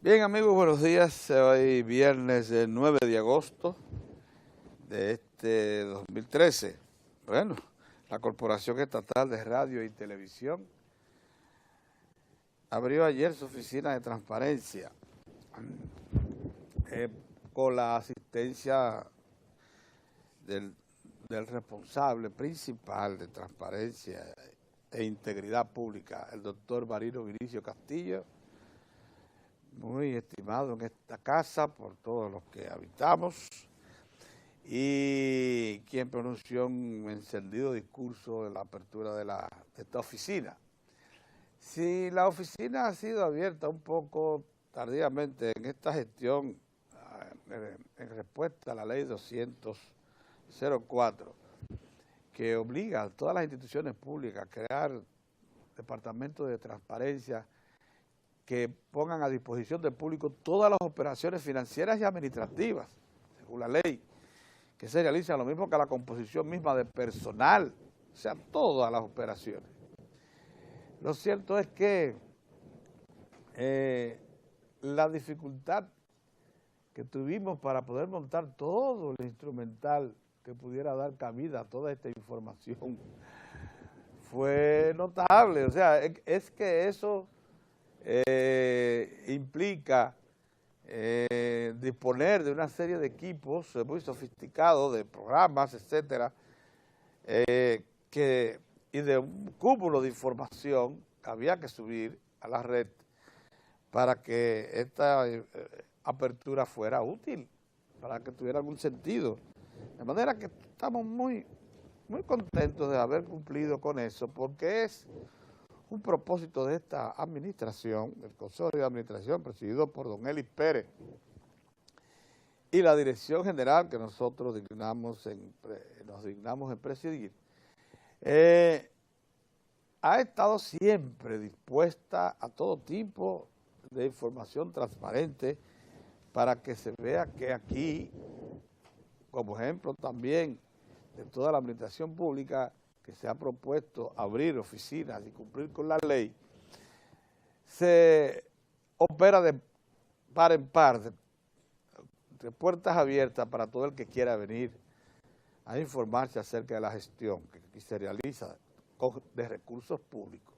Bien, amigos, buenos días. Hoy viernes 9 de agosto de este 2013. Bueno, la Corporación Estatal de Radio y Televisión abrió ayer su oficina de transparencia con la asistencia del, del responsable principal de transparencia e integridad pública, el doctor Marino Vinicio Castillo, muy estimado en esta casa por todos los que habitamos, y quien pronunció un encendido discurso en la apertura de esta oficina. Si la oficina ha sido abierta un poco tardíamente en esta gestión, en respuesta a la ley 200-04, que obliga a todas las instituciones públicas a crear departamentos de transparencia que pongan a disposición del público todas las operaciones financieras y administrativas, según la ley, que se realizan lo mismo que la composición misma de personal, o sea, todas las operaciones. Lo cierto es que la dificultad que tuvimos para poder montar todo el instrumental que pudiera dar cabida a toda esta información fue notable. O sea, es que eso implica disponer de una serie de equipos muy sofisticados, de programas, etcétera, y de un cúmulo de información que había que subir a la red para que esta apertura fuera útil, para que tuviera algún sentido. De manera que estamos muy contentos de haber cumplido con eso, porque es un propósito de esta administración, el Consejo de Administración presidido por don Elis Pérez y la dirección general que nosotros nos dignamos en presidir, ha estado siempre dispuesta a todo tipo de información transparente para que se vea que aquí, como ejemplo también de toda la administración pública que se ha propuesto abrir oficinas y cumplir con la ley, se opera de par en par, de puertas abiertas para todo el que quiera venir a informarse acerca de la gestión que aquí se realiza de recursos públicos.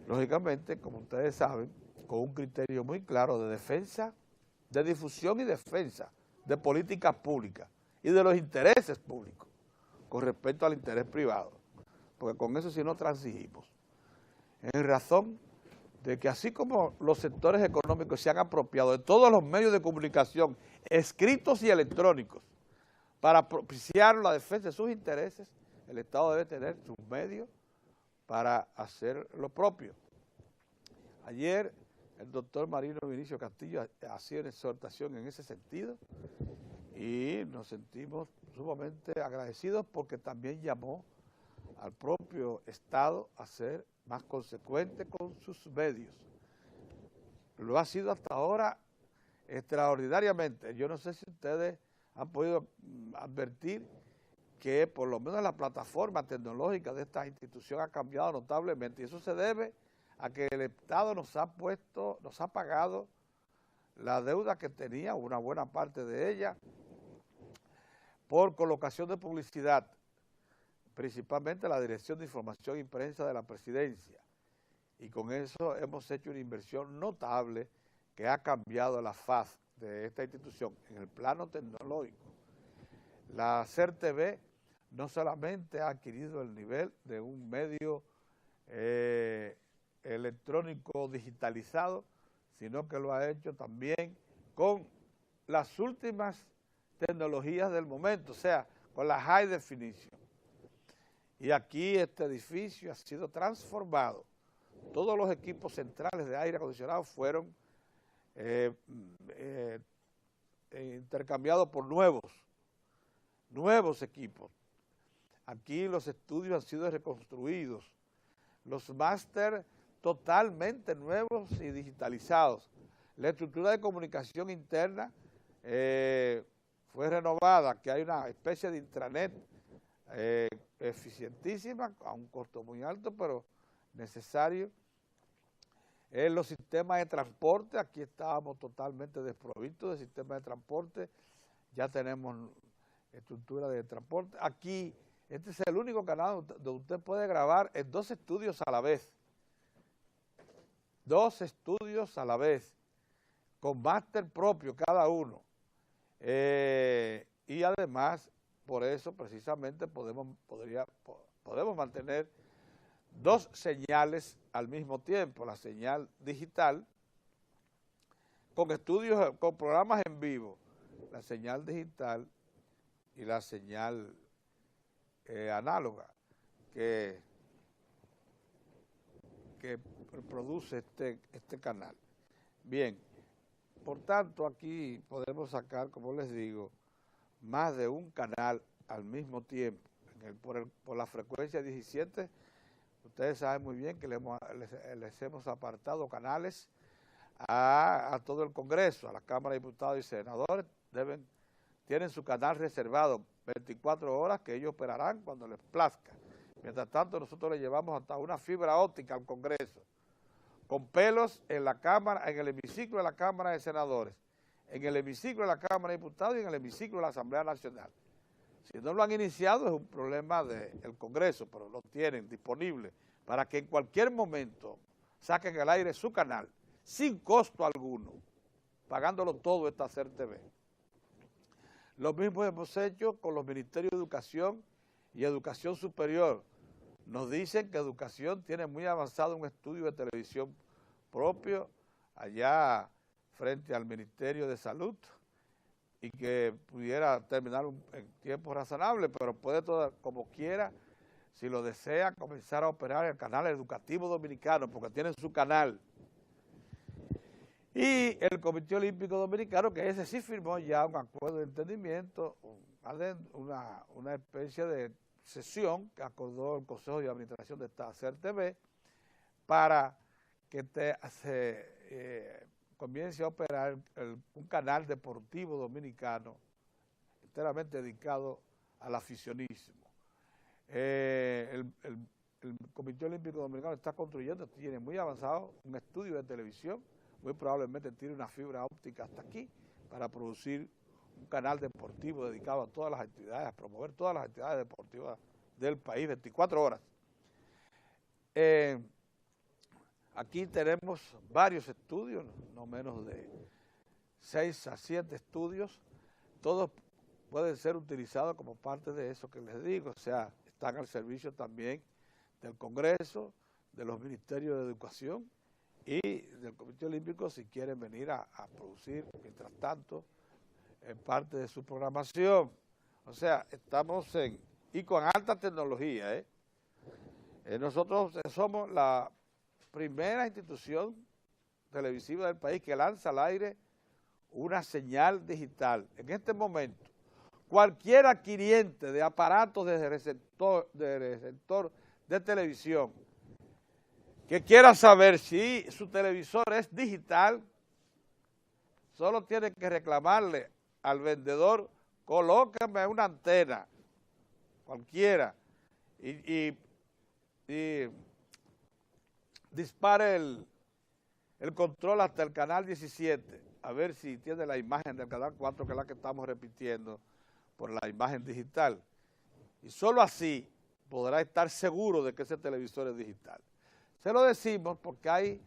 Lógicamente, como ustedes saben, con un criterio muy claro de defensa, de difusión y defensa de políticas públicas y de los intereses públicos con respecto al interés privado, porque con eso sí no transigimos, en razón de que así como los sectores económicos se han apropiado de todos los medios de comunicación escritos y electrónicos para propiciar la defensa de sus intereses, el Estado debe tener sus medios para hacer lo propio. Ayer el doctor Marino Vinicio Castillo hacía una exhortación en ese sentido y nos sentimos sumamente agradecidos porque también llamó al propio Estado a ser más consecuente con sus medios. Lo ha sido hasta ahora extraordinariamente. Yo no sé si ustedes han podido advertir que por lo menos la plataforma tecnológica de esta institución ha cambiado notablemente, y eso se debe a que el Estado nos ha pagado la deuda que tenía, una buena parte de ella, por colocación de publicidad, principalmente la Dirección de Información y Prensa de la Presidencia, y con eso hemos hecho una inversión notable que ha cambiado la faz de esta institución en el plano tecnológico. La CERTV no solamente ha adquirido el nivel de un medio electrónico digitalizado, sino que lo ha hecho también con las últimas tecnologías del momento, o sea, con la high definition. Y aquí este edificio ha sido transformado. Todos los equipos centrales de aire acondicionado fueron intercambiados por nuevos equipos. Aquí los estudios han sido reconstruidos, los máster totalmente nuevos y digitalizados. La estructura de comunicación interna fue renovada, que hay una especie de intranet eficientísima, a un costo muy alto, pero necesario. En los sistemas de transporte, aquí estábamos totalmente desprovistos de sistemas de transporte, ya tenemos estructura de transporte. Aquí, este es el único canal donde usted puede grabar en 2 estudios a la vez. 2 estudios a la vez, con máster propio cada uno. Y además, por eso precisamente podemos mantener 2 señales al mismo tiempo, la señal digital, con estudios, con programas en vivo, la señal digital y la señal análoga que produce este canal. Bien, por tanto aquí podemos sacar, como les digo, más de un canal al mismo tiempo. Por la frecuencia 17, ustedes saben muy bien que les hemos apartado canales a todo el Congreso, a la Cámara de Diputados y Senadores, tienen su canal reservado 24 horas que ellos operarán cuando les plazca. Mientras tanto, nosotros le llevamos hasta una fibra óptica al Congreso, con pelos en la Cámara, en el hemiciclo de la Cámara de Senadores, en el hemiciclo de la Cámara de Diputados y en el hemiciclo de la Asamblea Nacional. Si no lo han iniciado es un problema del Congreso, pero lo tienen disponible para que en cualquier momento saquen al aire su canal, sin costo alguno, pagándolo todo esta CERTV. Lo mismo hemos hecho con los Ministerios de Educación y Educación Superior. Nos dicen que Educación tiene muy avanzado un estudio de televisión propio allá frente al Ministerio de Salud y que pudiera terminar en tiempo razonable, pero puede como quiera, si lo desea, comenzar a operar el canal educativo dominicano, porque tienen su canal. Y el Comité Olímpico Dominicano, que ese sí firmó ya un acuerdo de entendimiento, una especie de sesión que acordó el Consejo de Administración de esta CERTV para que comience a operar un canal deportivo dominicano enteramente dedicado al aficionismo. El Comité Olímpico Dominicano está construyendo, tiene muy avanzado un estudio de televisión, muy probablemente tiene una fibra óptica hasta aquí para producir un canal deportivo dedicado a todas las actividades, a promover todas las actividades deportivas del país 24 horas. Aquí tenemos varios estudios, no menos de 6 a 7 estudios, todos pueden ser utilizados como parte de eso que les digo, o sea, están al servicio también del Congreso, de los Ministerios de Educación y del Comité Olímpico si quieren venir a producir, mientras tanto, parte de su programación. O sea, estamos y con alta tecnología. Nosotros somos la primera institución televisiva del país que lanza al aire una señal digital. En este momento, cualquier adquiriente de aparatos de receptor de televisión que quiera saber si su televisor es digital, solo tiene que reclamarle al vendedor, colóqueme una antena, cualquiera, y dispare el control hasta el canal 17, a ver si tiene la imagen del canal 4, que es la que estamos repitiendo por la imagen digital. Y solo así podrá estar seguro de que ese televisor es digital. Se lo decimos porque hay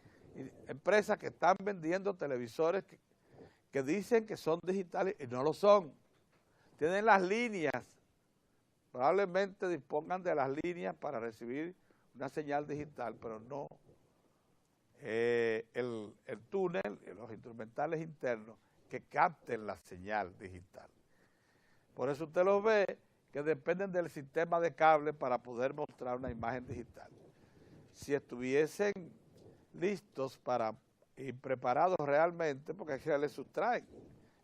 empresas que están vendiendo televisores que dicen que son digitales y no lo son. Tienen las líneas, probablemente dispongan de las líneas para recibir una señal digital, pero no el túnel, los instrumentales internos que capten la señal digital. Por eso usted lo ve que dependen del sistema de cable para poder mostrar una imagen digital. Si estuviesen listos y preparados realmente, porque aquí les sustraen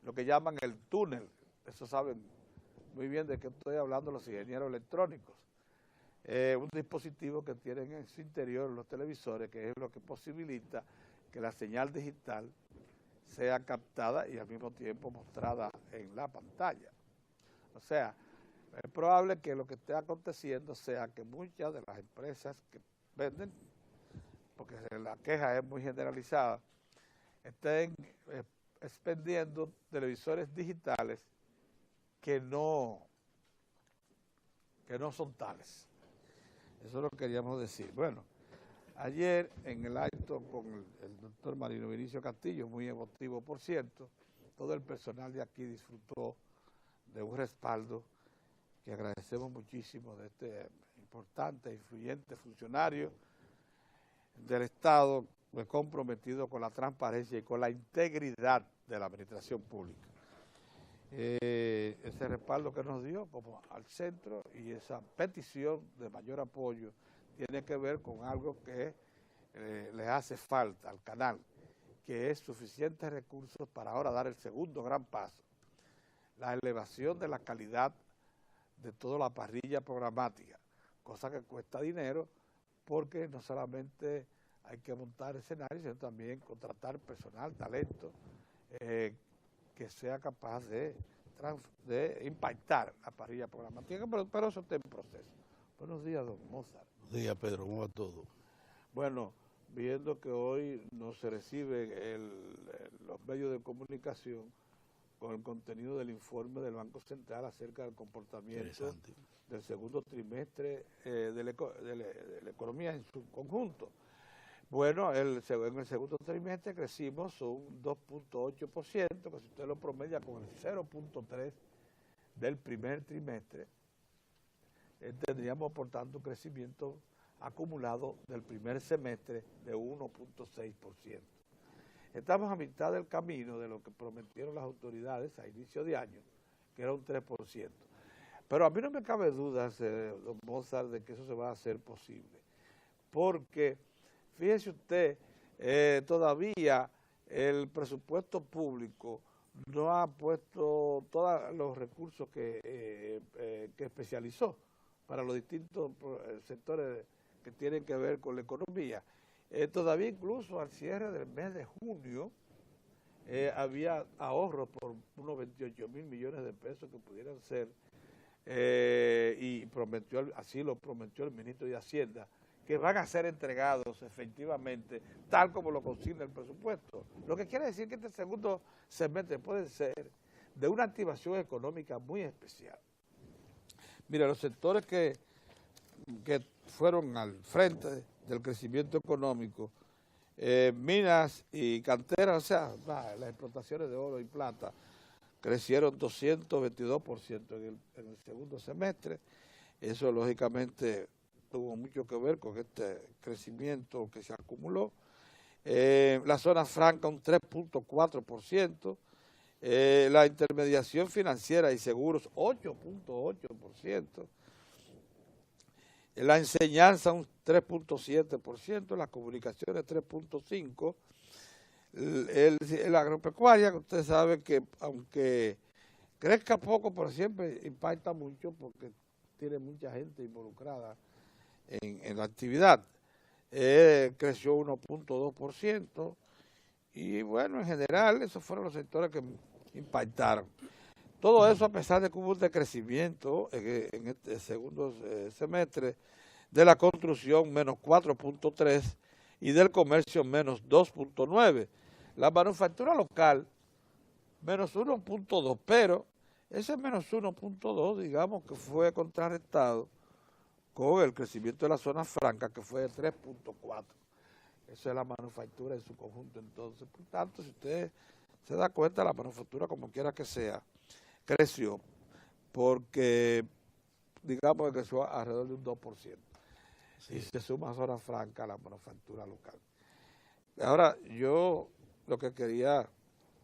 lo que llaman el túnel, eso saben muy bien de qué estoy hablando los ingenieros electrónicos, un dispositivo que tienen en su interior los televisores, que es lo que posibilita que la señal digital sea captada y al mismo tiempo mostrada en la pantalla. O sea, es probable que lo que esté aconteciendo sea que muchas de las empresas que venden porque la queja es muy generalizada, estén expendiendo televisores digitales que no son tales. Eso lo queríamos decir. Bueno, ayer en el acto con el doctor Marino Vinicio Castillo, muy emotivo por cierto, todo el personal de aquí disfrutó de un respaldo que agradecemos muchísimo de este importante e influyente funcionario del Estado comprometido con la transparencia y con la integridad de la administración pública. Ese respaldo que nos dio como al centro y esa petición de mayor apoyo tiene que ver con algo que le hace falta al canal, que es suficientes recursos para ahora dar el segundo gran paso, la elevación de la calidad de toda la parrilla programática, cosa que cuesta dinero porque no solamente hay que montar escenarios, sino también contratar personal, talento, que sea capaz de impactar la parrilla programática, pero eso está en proceso. Buenos días, don Mozart. Buenos días, Pedro, ¿cómo va todo? Bueno, viendo que hoy no se reciben los medios de comunicación con el contenido del informe del Banco Central acerca del comportamiento del segundo trimestre de la economía en su conjunto. Bueno, en el segundo trimestre crecimos un 2.8%, que si usted lo promedia con el 0.3% del primer trimestre, tendríamos por tanto un crecimiento acumulado del primer semestre de 1.6%. Estamos a mitad del camino de lo que prometieron las autoridades a inicio de año, que era un 3%. Pero a mí no me cabe dudas, don Mozart, de que eso se va a hacer posible. Porque, fíjese usted, todavía el presupuesto público no ha puesto todos los recursos que especializó para los distintos sectores que tienen que ver con la economía. Todavía incluso al cierre del mes de junio había ahorros por unos 28 mil millones de pesos que pudieran ser, y así lo prometió el ministro de Hacienda, que van a ser entregados efectivamente tal como lo consigna el presupuesto. Lo que quiere decir que este segundo semestre puede ser de una activación económica muy especial. Mira, los sectores que fueron al frente del crecimiento económico, minas y canteras, o sea, las explotaciones de oro y plata, crecieron 222% en el segundo semestre. Eso lógicamente tuvo mucho que ver con este crecimiento que se acumuló. La zona franca un 3.4%, la intermediación financiera y seguros 8.8%, la enseñanza un 3.7%, las comunicaciones 3.5%, la agropecuaria, que usted sabe que aunque crezca poco, pero siempre impacta mucho porque tiene mucha gente involucrada en la actividad, creció 1.2%, y bueno, en general esos fueron los sectores que impactaron. Todo eso a pesar de que hubo un decrecimiento en este segundo semestre de la construcción menos 4.3% y del comercio menos 2.9%. La manufactura local menos 1.2%, pero ese menos 1.2% digamos que fue contrarrestado con el crecimiento de la zona franca que fue de 3.4%. Eso es la manufactura en su conjunto. Entonces, por tanto, si usted se da cuenta, la manufactura, como quiera que sea, creció, porque digamos que creció alrededor de un 2%. Sí. Y se suma a zona franca a la manufactura local. Ahora, yo lo que quería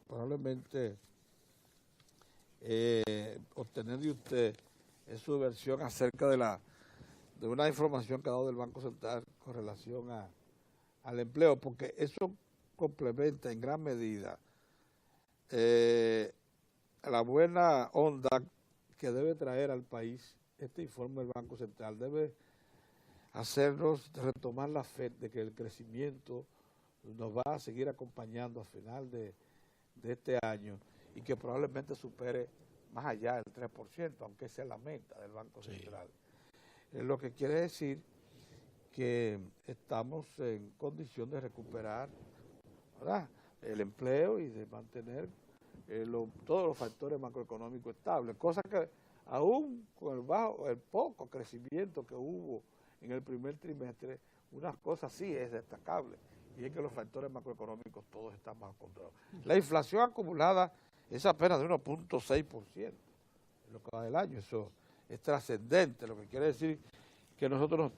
probablemente obtener de usted es su versión acerca de una información que ha dado del Banco Central con relación al empleo, porque eso complementa en gran medida la buena onda que debe traer al país este informe del Banco Central. Debe hacernos retomar la fe de que el crecimiento nos va a seguir acompañando a final de este año y que probablemente supere más allá del 3%, aunque esa es la meta del Banco Central. Lo que quiere decir que estamos en condición de recuperar, ¿verdad?, el empleo y de mantener todos los factores macroeconómicos estables, cosa que aún con el poco crecimiento que hubo en el primer trimestre, una cosa sí es destacable, y es que los factores macroeconómicos todos están bajo control. La inflación acumulada es apenas de 1.6% en lo que va del año. Eso es trascendente, lo que quiere decir que nosotros nos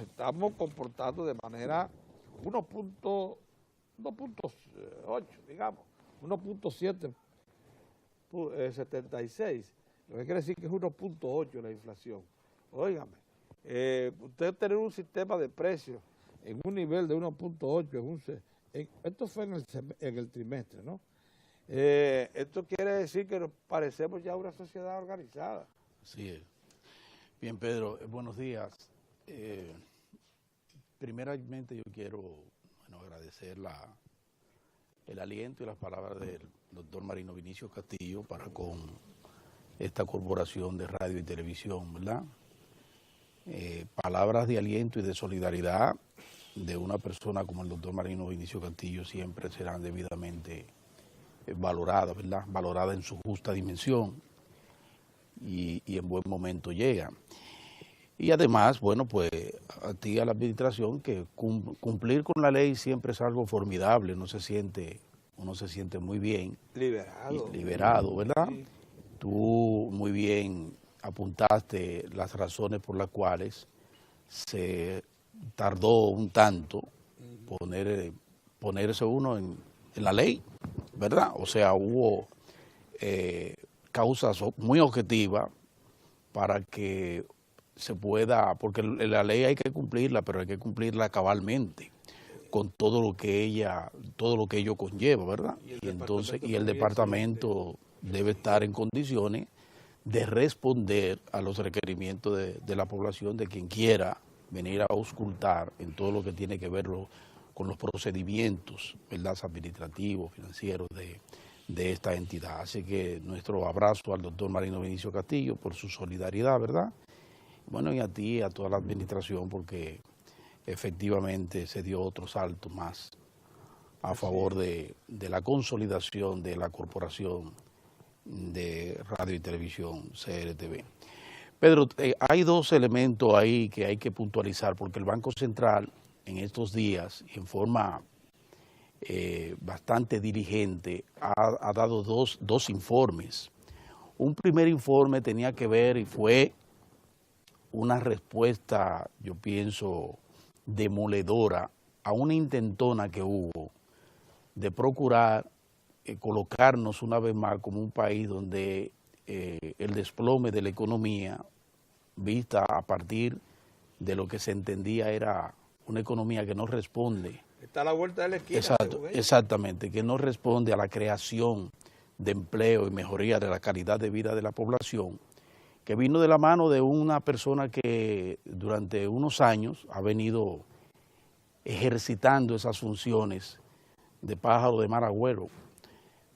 estamos comportando de manera 1.8, digamos, 1.776, lo que quiere decir que es 1.8 la inflación. Óigame, usted tener un sistema de precios en un nivel de 1.8, esto fue en el trimestre, ¿no? Esto quiere decir que nos parecemos ya una sociedad organizada. Así es. Bien, Pedro, buenos días. Primeramente yo quiero agradecer el aliento y las palabras del doctor Marino Vinicio Castillo para con esta corporación de radio y televisión, ¿verdad? Palabras de aliento y de solidaridad de una persona como el doctor Marino Vinicio Castillo siempre serán debidamente valoradas, ¿verdad? Valoradas en su justa dimensión y en buen momento llega. Y además, bueno, pues a ti, a la administración, que cumplir con la ley siempre es algo formidable, uno se siente muy bien. Liberado, ¿verdad? Sí. Tú muy bien apuntaste las razones por las cuales se tardó un tanto ponerse uno en la ley, ¿verdad? O sea, hubo causas muy objetivas para que se pueda, porque la ley hay que cumplirla, pero hay que cumplirla cabalmente, con todo lo que ello conlleva, ¿verdad? Y el departamento debe estar en condiciones de responder a los requerimientos de la población, de quien quiera venir a auscultar en todo lo que tiene que ver con los procedimientos, ¿verdad?, administrativos, financieros de esta entidad. Así que nuestro abrazo al doctor Marino Vinicio Castillo por su solidaridad, ¿verdad? Bueno, y a ti, a toda la administración, porque efectivamente se dio otro salto más a favor de la consolidación de la Corporación de Radio y Televisión, CRTV. Pedro, hay dos elementos ahí que hay que puntualizar, porque el Banco Central en estos días, en forma bastante diligente, ha dado dos informes. Un primer informe tenía que ver y fue una respuesta, yo pienso, demoledora a una intentona que hubo de procurar colocarnos una vez más como un país donde el desplome de la economía, vista a partir de lo que se entendía era una economía que no responde. Está a la vuelta de la esquina. Exactamente, que no responde a la creación de empleo y mejoría de la calidad de vida de la población, que vino de la mano de una persona que durante unos años ha venido ejercitando esas funciones de pájaro de mar agüero,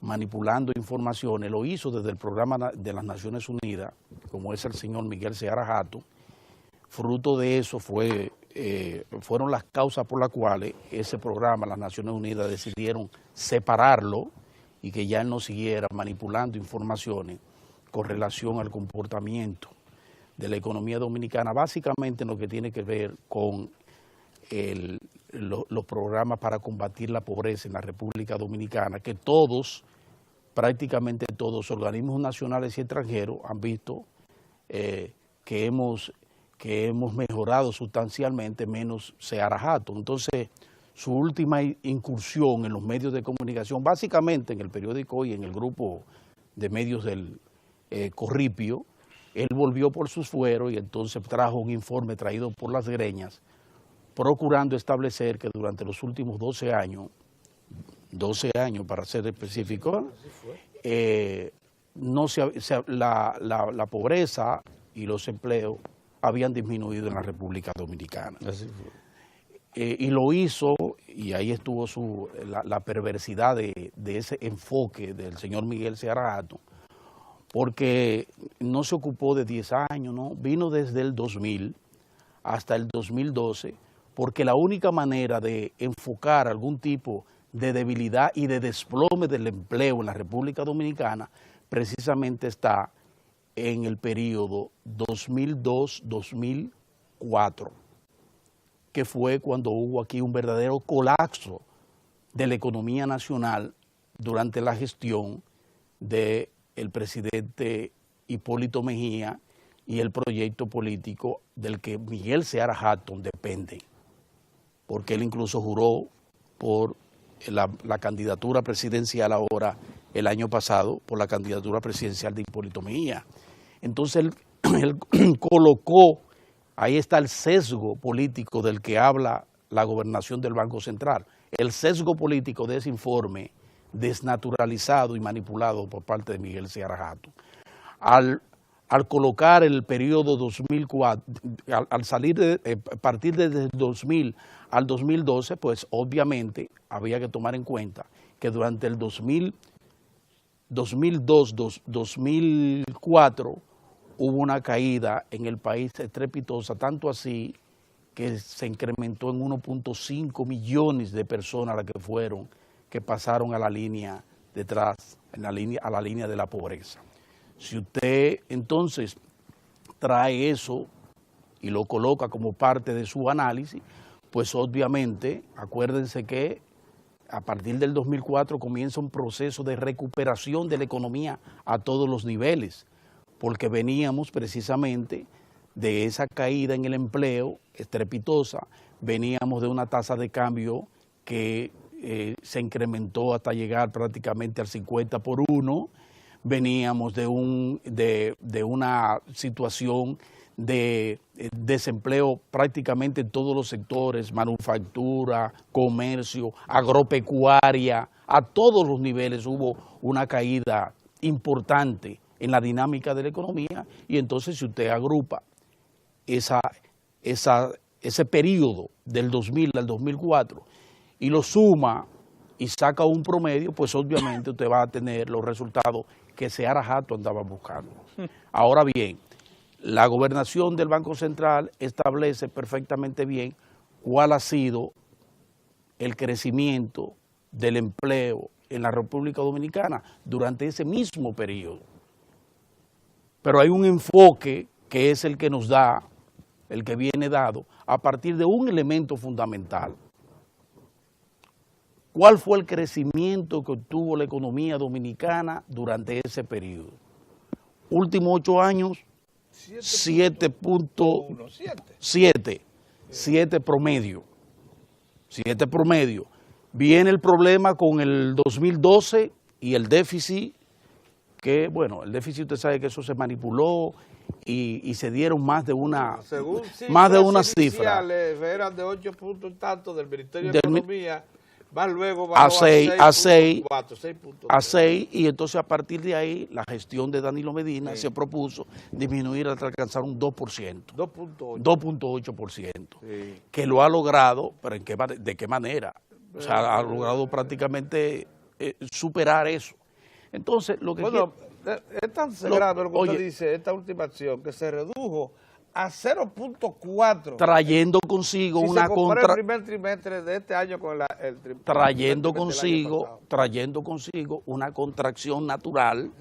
manipulando informaciones. Lo hizo desde el programa de las Naciones Unidas, como es el señor Miguel Seara Jato. Fruto de eso fueron las causas por las cuales ese programa, las Naciones Unidas, decidieron separarlo y que ya él no siguiera manipulando informaciones con relación al comportamiento de la economía dominicana, básicamente en lo que tiene que ver con los programas para combatir la pobreza en la República Dominicana, que prácticamente todos, organismos nacionales y extranjeros han visto que hemos mejorado sustancialmente, menos Seara Jato. Entonces, su última incursión en los medios de comunicación, básicamente en el periódico y en el grupo de medios del Corripio, él volvió por sus fueros y entonces trajo un informe traído por las greñas, procurando establecer que durante los últimos 12 años para ser específico, la pobreza y los empleos habían disminuido en la República Dominicana. Así fue. Y lo hizo, y ahí estuvo la perversidad de ese enfoque del señor Miguel Seara Jato, porque no se ocupó de 10 años, ¿no? Vino desde el 2000 hasta el 2012 porque la única manera de enfocar algún tipo de debilidad y de desplome del empleo en la República Dominicana precisamente está en el periodo 2002-2004, que fue cuando hubo aquí un verdadero colapso de la economía nacional durante la gestión del presidente Hipólito Mejía y el proyecto político del que Miguel Seara Hatton depende, porque él incluso juró por la candidatura presidencial ahora, el año pasado, por la candidatura presidencial de Hipólito Mejía. Entonces él colocó, ahí está el sesgo político del que habla la gobernación del Banco Central, el sesgo político de ese informe desnaturalizado y manipulado por parte de Miguel Seara Hatton. Al colocar el periodo 2004, al salir partir desde el 2000 al 2012, pues obviamente había que tomar en cuenta que durante el 2002-2004 hubo una caída en el país estrepitosa, tanto así que se incrementó en 1.5 millones de personas las que pasaron a la línea detrás, a la línea de la pobreza. Si usted entonces trae eso y lo coloca como parte de su análisis, pues obviamente, acuérdense que a partir del 2004 comienza un proceso de recuperación de la economía a todos los niveles, porque veníamos precisamente de esa caída en el empleo estrepitosa, veníamos de una tasa de cambio que se incrementó hasta llegar prácticamente al 50-1, veníamos de una situación de desempleo prácticamente en todos los sectores, manufactura, comercio, agropecuaria, a todos los niveles hubo una caída importante en la dinámica de la economía, y entonces si usted agrupa ese periodo del 2000 al 2004 y lo suma y saca un promedio, pues obviamente usted va a tener los resultados que Seara Hatton andaba buscando. Ahora bien, la gobernación del Banco Central establece perfectamente bien cuál ha sido el crecimiento del empleo en la República Dominicana durante ese mismo periodo. Pero hay un enfoque que es el que nos da, el que viene dado, a partir de un elemento fundamental. ¿Cuál fue el crecimiento que obtuvo la economía dominicana durante ese periodo? Últimos 8 años, 7 promedio. 7 promedio. Viene el problema con el 2012 y el déficit, que bueno, el déficit usted sabe que eso se manipuló y se dieron más de una cifra. Eran de 8 puntos y tanto del Ministerio de Economía, más luego a 6, a 6, y entonces a partir de ahí la gestión de Danilo Medina se propuso disminuir hasta alcanzar un 2%, 2.8%, que lo ha logrado, pero ¿de qué manera? O sea, ha logrado prácticamente superar eso. Entonces, lo que... Bueno, es tan grave lo que usted dice, esta última acción, que se redujo a 0.4. Trayendo consigo una el primer trimestre de este año con trayendo consigo una contracción natural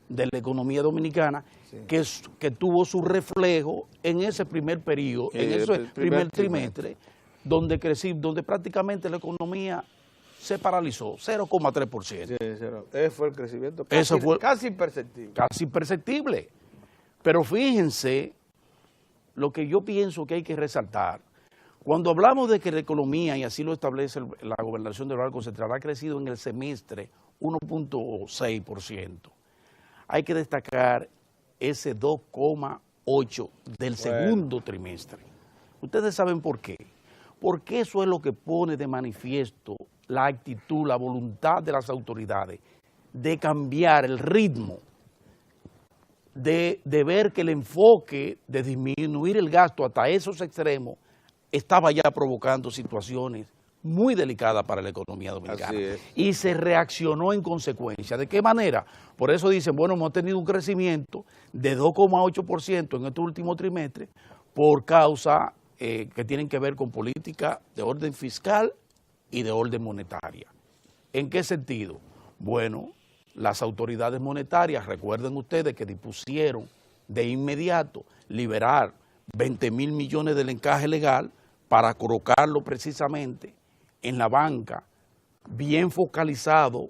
de la economía dominicana que tuvo su reflejo en ese primer periodo, en ese primer trimestre, donde prácticamente la economía se paralizó, 0,3%. Ese fue el crecimiento casi imperceptible. Casi imperceptible. Pero fíjense lo que yo pienso que hay que resaltar. Cuando hablamos de que la economía, y así lo establece la gobernación del Banco Central, ha crecido en el semestre 1.6%, hay que destacar ese 2,8% del segundo trimestre. Ustedes saben por qué. Porque eso es lo que pone de manifiesto la actitud, la voluntad de las autoridades de cambiar el ritmo, de ver que el enfoque de disminuir el gasto hasta esos extremos estaba ya provocando situaciones muy delicadas para la economía dominicana. Y se reaccionó en consecuencia. ¿De qué manera? Por eso dicen, bueno, hemos tenido un crecimiento de 2,8% en este último trimestre por causa que tienen que ver con política de orden fiscal y de orden monetaria. ¿En qué sentido? Bueno, las autoridades monetarias, recuerden ustedes que dispusieron de inmediato liberar 20.000 millones del encaje legal para colocarlo precisamente en la banca, bien focalizado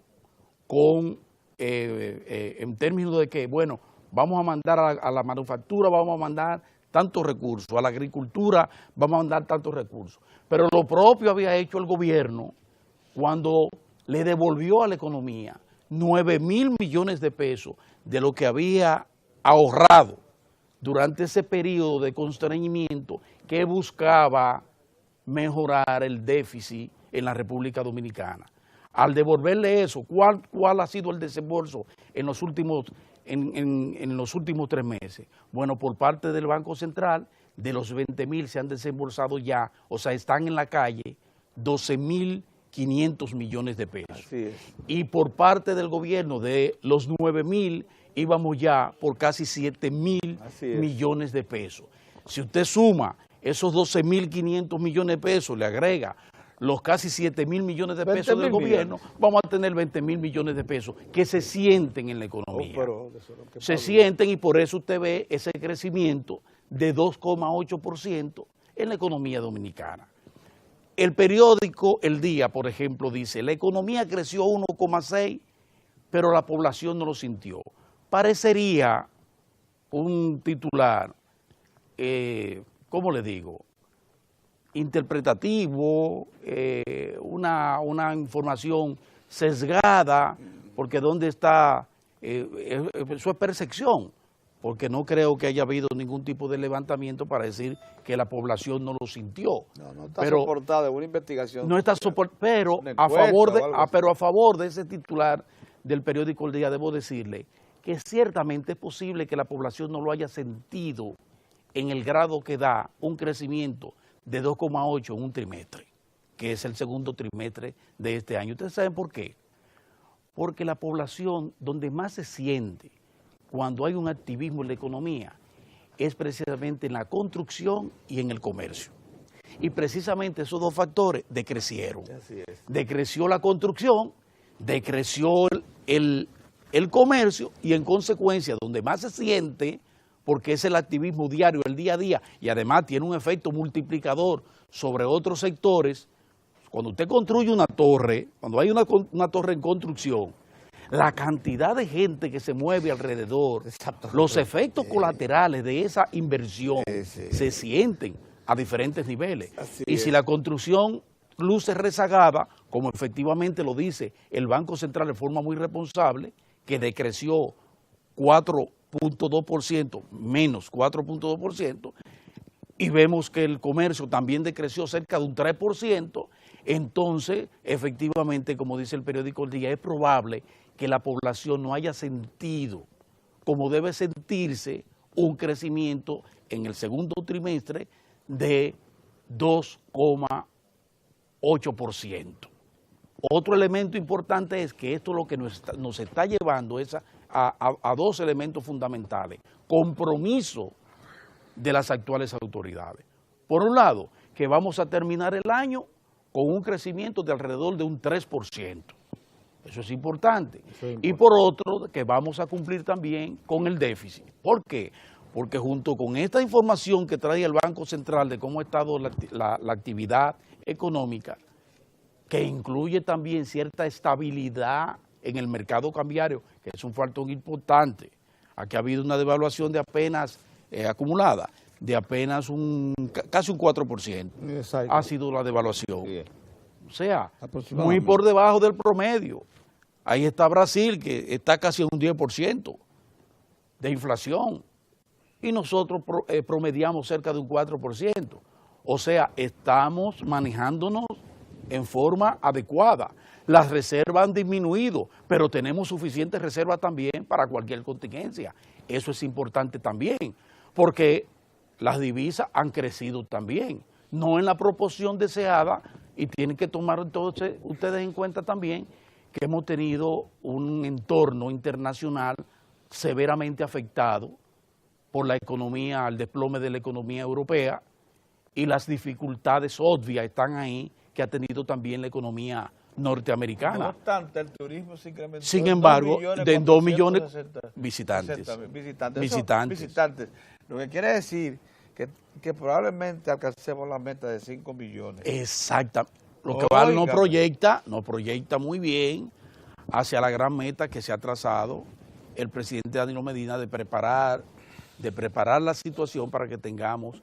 en términos de que, bueno, vamos a mandar a la manufactura, vamos a mandar tantos recursos, a la agricultura vamos a mandar tantos recursos. Pero lo propio había hecho el gobierno cuando le devolvió a la economía 9.000 millones de pesos de lo que había ahorrado durante ese periodo de constreñimiento que buscaba mejorar el déficit en la República Dominicana. Al devolverle eso, ¿cuál ha sido el desembolso en los últimos 3 meses? Bueno, por parte del Banco Central, de los 20.000 se han desembolsado ya, o sea, están en la calle 12.500 millones de pesos. Así es. Y por parte del gobierno, de los 9.000, íbamos ya por casi 7.000 millones de pesos. Si usted suma esos 12.500 millones de pesos, le agrega los casi 7.000 millones de pesos del gobierno, vamos a tener 20.000 millones de pesos que se sienten en la economía. Se sienten, y por eso usted ve ese crecimiento de 2,8% en la economía dominicana. El periódico El Día, por ejemplo, dice, la economía creció 1,6%, pero la población no lo sintió. Parecería un titular, ¿cómo le digo?, interpretativo, una información sesgada, porque ¿dónde está? Eso es percepción, porque no creo que haya habido ningún tipo de levantamiento para decir que la población no lo sintió. No está soportada una investigación. No está soportada, pero a favor de ese titular del periódico El Día, debo decirle que ciertamente es posible que la población no lo haya sentido en el grado que da un crecimiento de 2,8 en un trimestre, que es el segundo trimestre de este año. ¿Ustedes saben por qué? Porque la población donde más se siente cuando hay un activismo en la economía es precisamente en la construcción y en el comercio. Y precisamente esos dos factores decrecieron. Así es. Decreció la construcción, decreció el comercio, y en consecuencia donde más se siente, porque es el activismo diario, el día a día, y además tiene un efecto multiplicador sobre otros sectores. Cuando usted construye una torre, cuando hay una torre en construcción, la cantidad de gente que se mueve alrededor, los efectos colaterales de esa inversión se sienten a diferentes niveles. Y si la construcción luce rezagada, como efectivamente lo dice el Banco Central de forma muy responsable, que decreció 4.2%, menos 4.2%, y vemos que el comercio también decreció cerca de un 3%, entonces, efectivamente, como dice el periódico El Día, es probable que la población no haya sentido, como debe sentirse, un crecimiento en el segundo trimestre de 2,8%. Otro elemento importante es que esto lo que nos está llevando es a dos elementos fundamentales. Compromiso de las actuales autoridades. Por un lado, que vamos a terminar el año con un crecimiento de alrededor de un 3%. Eso es importante. Y por otro, que vamos a cumplir también con el déficit. ¿Por qué? Porque junto con esta información que trae el Banco Central de cómo ha estado la actividad económica, que incluye también cierta estabilidad en el mercado cambiario, que es un factor importante. Aquí ha habido una devaluación de apenas acumulada, de apenas casi un 4%. Exacto. Ha sido la devaluación. Bien. O sea, muy por debajo del promedio. Ahí está Brasil, que está casi en un 10% de inflación. Y nosotros promediamos cerca de un 4%. O sea, estamos manejándonos en forma adecuada. Las reservas han disminuido, pero tenemos suficientes reservas también para cualquier contingencia. Eso es importante también, porque las divisas han crecido también, no en la proporción deseada, y tienen que tomar entonces ustedes en cuenta también que hemos tenido un entorno internacional severamente afectado por la economía, el desplome de la economía europea, y las dificultades obvias están ahí que ha tenido también la economía norteamericana. No obstante, el turismo se incrementó. Sin embargo, de 2 millones visitantes. visitantes. Lo que quiere decir que probablemente alcancemos la meta de 5 millones. Exacto. Lo que Val nos proyecta muy bien hacia la gran meta que se ha trazado el presidente Danilo Medina de preparar la situación para que tengamos,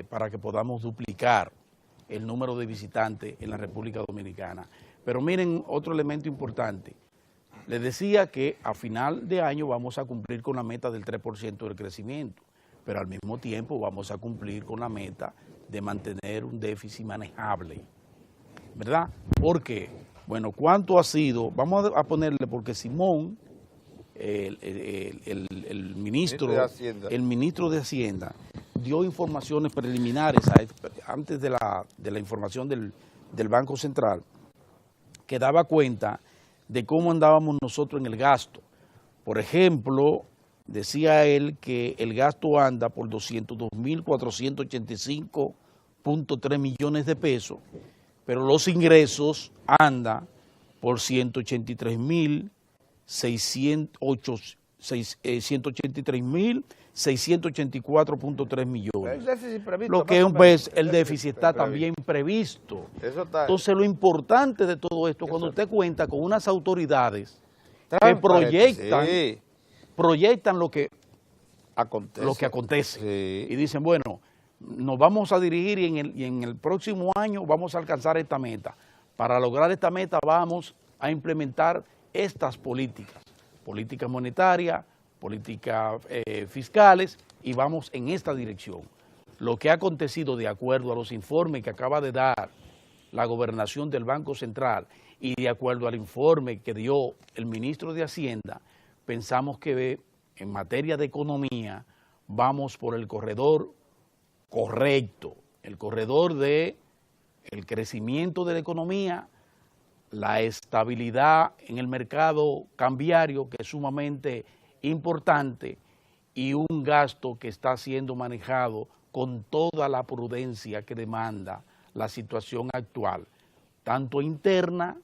para que podamos duplicar el número de visitantes en la República Dominicana. Pero miren otro elemento importante. Les decía que a final de año vamos a cumplir con la meta del 3% del crecimiento, pero al mismo tiempo vamos a cumplir con la meta de mantener un déficit manejable, ¿verdad? ¿Por qué? Bueno, ¿cuánto ha sido? Vamos a ponerle, porque Simón, el ministro de Hacienda, dio informaciones preliminares antes de la información del Banco Central, que daba cuenta de cómo andábamos nosotros en el gasto. Por ejemplo, decía él que el gasto anda por 202.485.3 millones de pesos, pero los ingresos andan por 183.684.3 millones. Lo que es el déficit está también previsto. Entonces, lo importante de todo esto, cuando usted cuenta con unas autoridades que proyectan lo que acontece. Y dicen, bueno, nos vamos a dirigir y en el próximo año vamos a alcanzar esta meta. Para lograr esta meta vamos a implementar estas políticas monetarias, políticas fiscales, y vamos en esta dirección. Lo que ha acontecido de acuerdo a los informes que acaba de dar la gobernación del Banco Central y de acuerdo al informe que dio el ministro de Hacienda, pensamos que en materia de economía vamos por el corredor correcto, el corredor de el crecimiento de la economía, la estabilidad en el mercado cambiario, que es sumamente importante, y un gasto que está siendo manejado con toda la prudencia que demanda la situación actual, tanto interna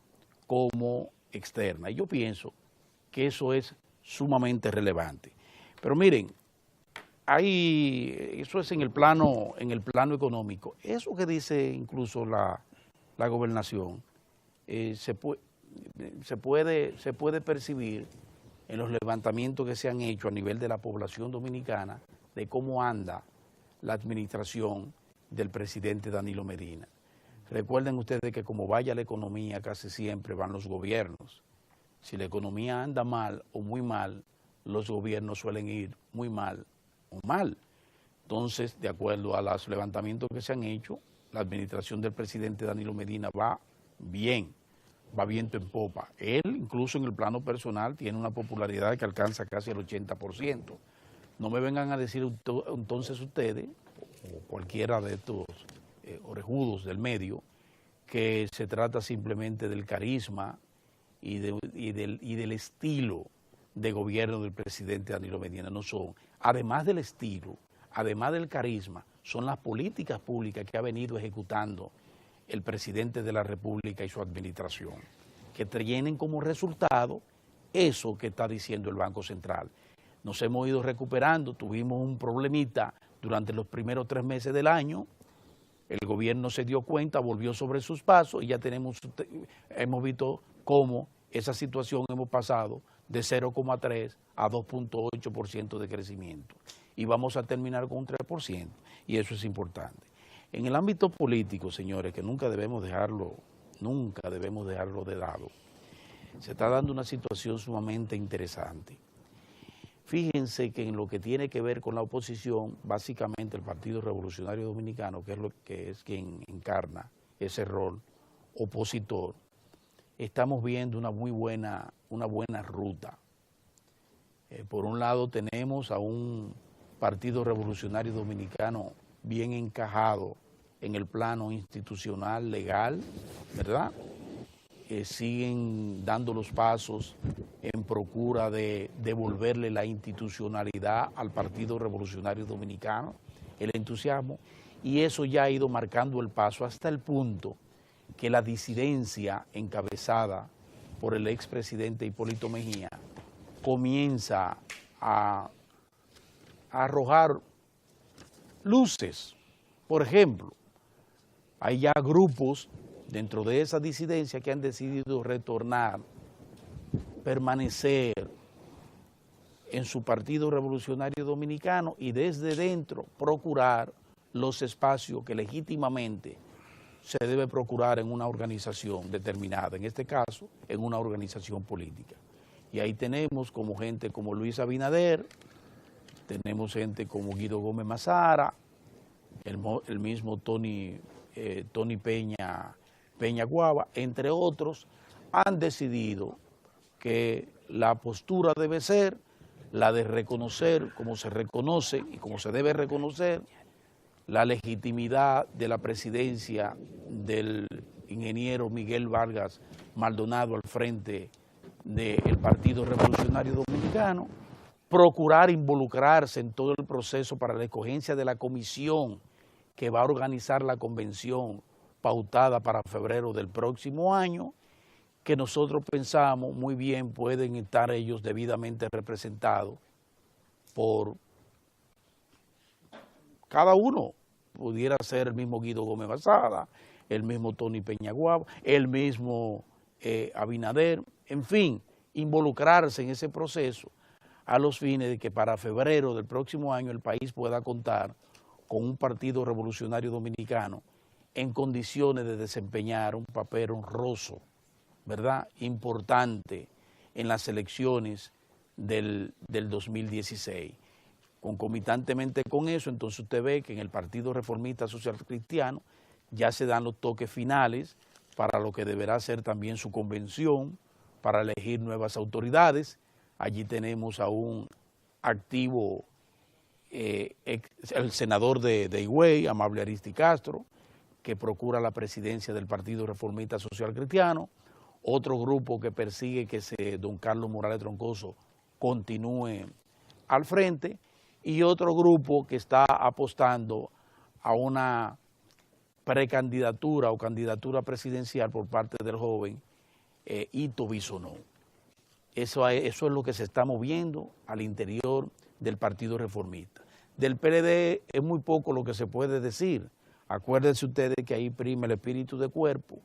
como externa. Y yo pienso que eso es sumamente relevante. Pero miren, eso es en el plano económico. Eso que dice incluso la gobernación, se puede percibir en los levantamientos que se han hecho a nivel de la población dominicana de cómo anda la administración del presidente Danilo Medina. Recuerden ustedes que como vaya la economía, casi siempre van los gobiernos. Si la economía anda mal o muy mal, los gobiernos suelen ir muy mal o mal. Entonces, de acuerdo a los levantamientos que se han hecho, la administración del presidente Danilo Medina va bien, va viento en popa. Él, incluso en el plano personal, tiene una popularidad que alcanza casi el 80%. No me vengan a decir entonces ustedes, o cualquiera de estos orejudos del medio, que se trata simplemente del carisma y del estilo de gobierno del presidente Danilo Medina. No son, además del estilo, además del carisma, son las políticas públicas que ha venido ejecutando el presidente de la República y su administración, que tienen como resultado eso que está diciendo el Banco Central. Nos hemos ido recuperando, tuvimos un problemita durante los primeros 3 meses del año, el gobierno se dio cuenta, volvió sobre sus pasos y ya hemos visto cómo esa situación hemos pasado de 0,3 a 2,8% de crecimiento. Y vamos a terminar con un 3%, y eso es importante. En el ámbito político, señores, que nunca debemos dejarlo de lado, se está dando una situación sumamente interesante. Fíjense que en lo que tiene que ver con la oposición, básicamente el Partido Revolucionario Dominicano, que es quien encarna ese rol opositor, estamos viendo una buena ruta. Por un lado tenemos a un Partido Revolucionario Dominicano bien encajado en el plano institucional, legal, ¿verdad? Siguen dando los pasos en procura de devolverle la institucionalidad al Partido Revolucionario Dominicano, el entusiasmo, y eso ya ha ido marcando el paso hasta el punto que la disidencia encabezada por el expresidente Hipólito Mejía comienza a arrojar luces. Por ejemplo, hay ya grupos dentro de esa disidencia que han decidido retornar, permanecer en su Partido Revolucionario Dominicano y desde dentro procurar los espacios que legítimamente se debe procurar en una organización determinada, en este caso, en una organización política. Y ahí tenemos como gente como Luis Abinader, tenemos gente como Guido Gómez Mazara, el mismo Tony Peña Guava, entre otros, han decidido que la postura debe ser la de reconocer, como se reconoce y como se debe reconocer, la legitimidad de la presidencia del ingeniero Miguel Vargas Maldonado al frente del Partido Revolucionario Dominicano, procurar involucrarse en todo el proceso para la escogencia de la comisión que va a organizar la convención pautada para febrero del próximo año, que nosotros pensamos muy bien pueden estar ellos debidamente representados por cada uno. Pudiera ser el mismo Guido Gómez Mazara, el mismo Tony Peña Guava, el mismo Abinader, en fin, involucrarse en ese proceso a los fines de que para febrero del próximo año el país pueda contar con un Partido Revolucionario Dominicano en condiciones de desempeñar un papel honroso, ¿verdad?, importante en las elecciones del 2016. Concomitantemente con eso, entonces usted ve que en el Partido Reformista Social Cristiano ya se dan los toques finales para lo que deberá ser también su convención, para elegir nuevas autoridades. Allí tenemos a un activo, el senador de Higüey, Amable Aristi Castro, que procura la presidencia del Partido Reformista Social Cristiano, otro grupo que persigue que don Carlos Morales Troncoso continúe al frente, y otro grupo que está apostando a una precandidatura o candidatura presidencial por parte del joven Ito Bisonó. Eso es lo que se está moviendo al interior del Partido Reformista. Del PLD es muy poco lo que se puede decir. Acuérdense ustedes que ahí prima el espíritu de cuerpo,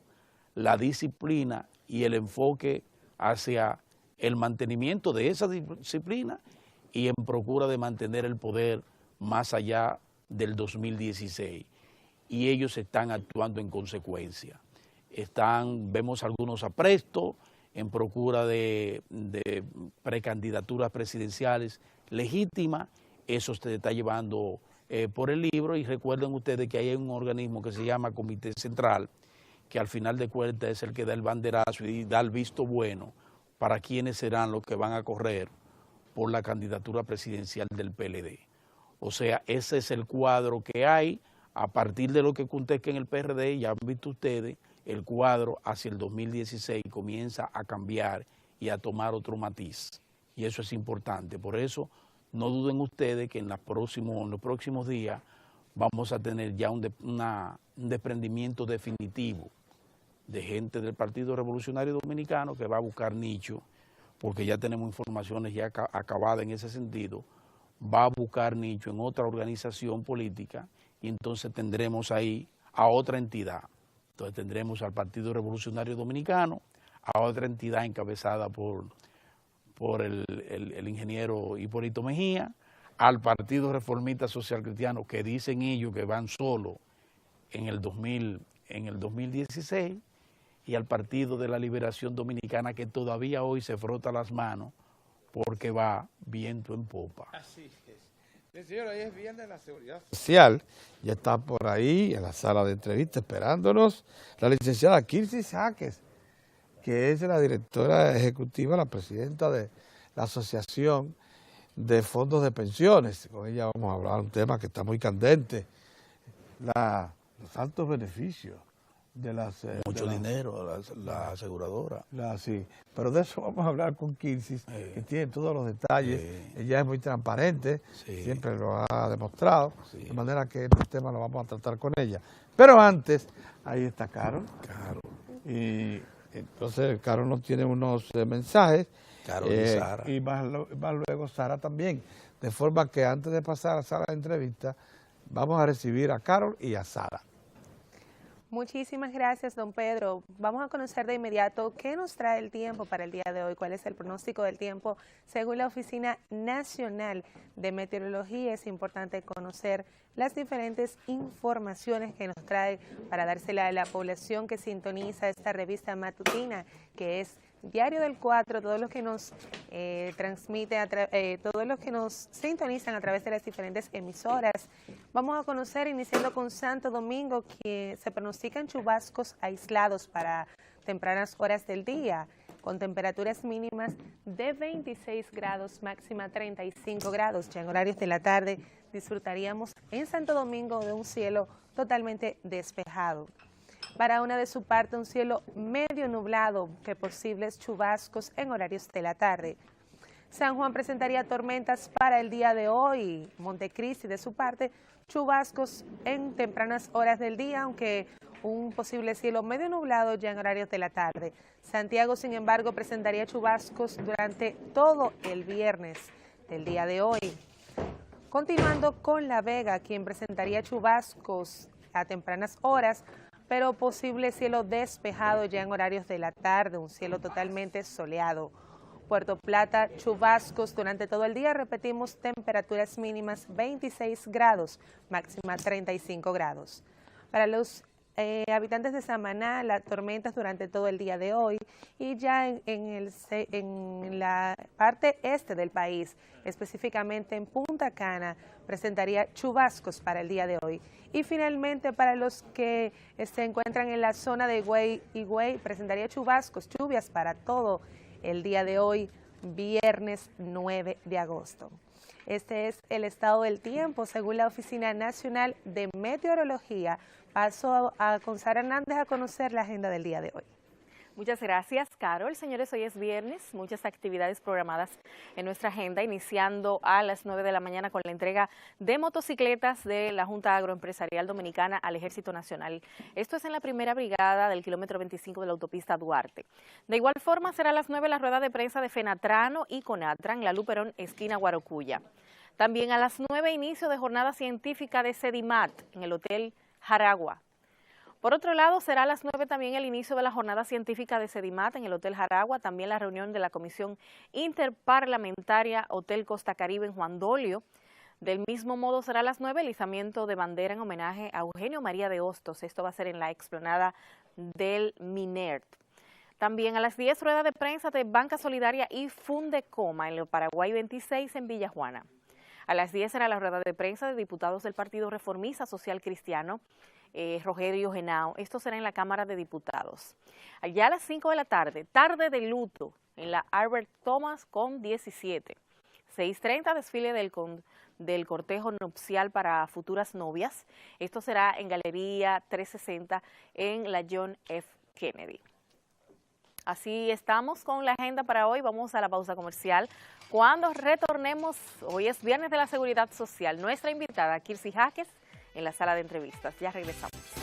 la disciplina y el enfoque hacia el mantenimiento de esa disciplina y en procura de mantener el poder más allá del 2016. Y ellos están actuando en consecuencia. Vemos algunos aprestos en procura de precandidaturas presidenciales legítimas. Eso se está llevando por el libro, y recuerden ustedes que hay un organismo que se llama Comité Central, que al final de cuentas es el que da el banderazo y da el visto bueno para quiénes serán los que van a correr por la candidatura presidencial del PLD. O sea, ese es el cuadro que hay. A partir de lo que acontezca en el PRD, ya han visto ustedes, el cuadro hacia el 2016 comienza a cambiar y a tomar otro matiz. Y eso es importante. Por eso, no duden ustedes que en los próximos días vamos a tener ya un desprendimiento definitivo de gente del Partido Revolucionario Dominicano que va a buscar nicho, porque ya tenemos informaciones ya acabadas en ese sentido, va a buscar nicho en otra organización política, y entonces tendremos ahí a otra entidad. Entonces tendremos al Partido Revolucionario Dominicano, a otra entidad encabezada por el ingeniero Hipólito Mejía, al Partido Reformista Social Cristiano, que dicen ellos que van solo en el 2016, y al Partido de la Liberación Dominicana, que todavía hoy se frota las manos porque va viento en popa. Así es. Sí, señor, hoy es Viernes de la Seguridad Social. Ya está por ahí en la sala de entrevista esperándonos la licenciada Kirsi Sáquez, que es la directora ejecutiva, la presidenta de la Asociación de Fondos de Pensiones. Con ella vamos a hablar de un tema que está muy candente, los altos beneficios Mucho dinero, la aseguradora. Sí, pero de eso vamos a hablar con Kirsis, que tiene todos los detalles. Ella es muy transparente, siempre lo ha demostrado, de manera que este tema lo vamos a tratar con ella. Pero antes, ahí está Carol. Y entonces Carol nos tiene unos mensajes. Carol y Sara. Y más luego Sara también. De forma que antes de pasar a Sara de entrevista, vamos a recibir a Carol y a Sara. Muchísimas gracias, don Pedro. Vamos a conocer de inmediato qué nos trae el tiempo para el día de hoy, cuál es el pronóstico del tiempo según la Oficina Nacional de Meteorología. Es importante conocer las diferentes informaciones que nos trae para dársela a la población que sintoniza esta revista matutina, que es Diario del 4, todos los que nos transmiten, todos los que nos sintonizan a través de las diferentes emisoras. Vamos a conocer, iniciando con Santo Domingo, que se pronostican chubascos aislados para tempranas horas del día, con temperaturas mínimas de 26 grados, máxima 35 grados. Ya en horarios de la tarde disfrutaríamos en Santo Domingo de un cielo totalmente despejado. Barahona, de su parte, un cielo medio nublado, que posibles chubascos en horarios de la tarde. San Juan presentaría tormentas para el día de hoy. Montecristi, de su parte, chubascos en tempranas horas del día, aunque un posible cielo medio nublado ya en horarios de la tarde. Santiago, sin embargo, presentaría chubascos durante todo el viernes del día de hoy. Continuando con La Vega, quien presentaría chubascos a tempranas horas, pero posible cielo despejado ya en horarios de la tarde, un cielo totalmente soleado. Puerto Plata, chubascos durante todo el día, repetimos, temperaturas mínimas 26 grados, máxima 35 grados. Para los habitantes de Samaná, las tormentas durante todo el día de hoy, y ya en la parte este del país, específicamente en Punta Cana, presentaría chubascos para el día de hoy. Y finalmente, para los que se encuentran en la zona de Higüey, presentaría chubascos, lluvias para todo el día de hoy, viernes 9 de agosto. Este es el estado del tiempo según la Oficina Nacional de Meteorología. Paso con Sara Hernández a conocer la agenda del día de hoy. Muchas gracias, Carol. Señores, hoy es viernes, muchas actividades programadas en nuestra agenda, iniciando a las 9 de la mañana con la entrega de motocicletas de la Junta Agroempresarial Dominicana al Ejército Nacional. Esto es en la primera brigada del kilómetro 25 de la autopista Duarte. De igual forma, será a las 9 la rueda de prensa de Fenatrano y Conatran, la Luperón, esquina Guarocuya. También a las 9, inicio de jornada científica de Sedimat en el Hotel Jaragua. Por otro lado, será a las 9 también el inicio de la jornada científica de Sedimat en el Hotel Jaragua, también la reunión de la Comisión Interparlamentaria Hotel Costa Caribe en Juan Dolio. Del mismo modo, será a las 9 el izamiento de bandera en homenaje a Eugenio María de Hostos. Esto va a ser en la explanada del Minert. También a las 10, rueda de prensa de Banca Solidaria y Fundecoma en el Paraguay 26 en Villa Juana. A las 10 será la rueda de prensa de diputados del Partido Reformista Social Cristiano, Rogelio Genao. Esto será en la Cámara de Diputados. Allá a las 5 de la tarde, tarde de luto en la Albert Thomas con 17. 6:30, desfile del cortejo nupcial para futuras novias. Esto será en Galería 360 en la John F. Kennedy. Así estamos con la agenda para hoy. Vamos a la pausa comercial. Cuando retornemos, hoy es Viernes de la Seguridad Social, nuestra invitada, Kirsi Jaques, en la sala de entrevistas. Ya regresamos.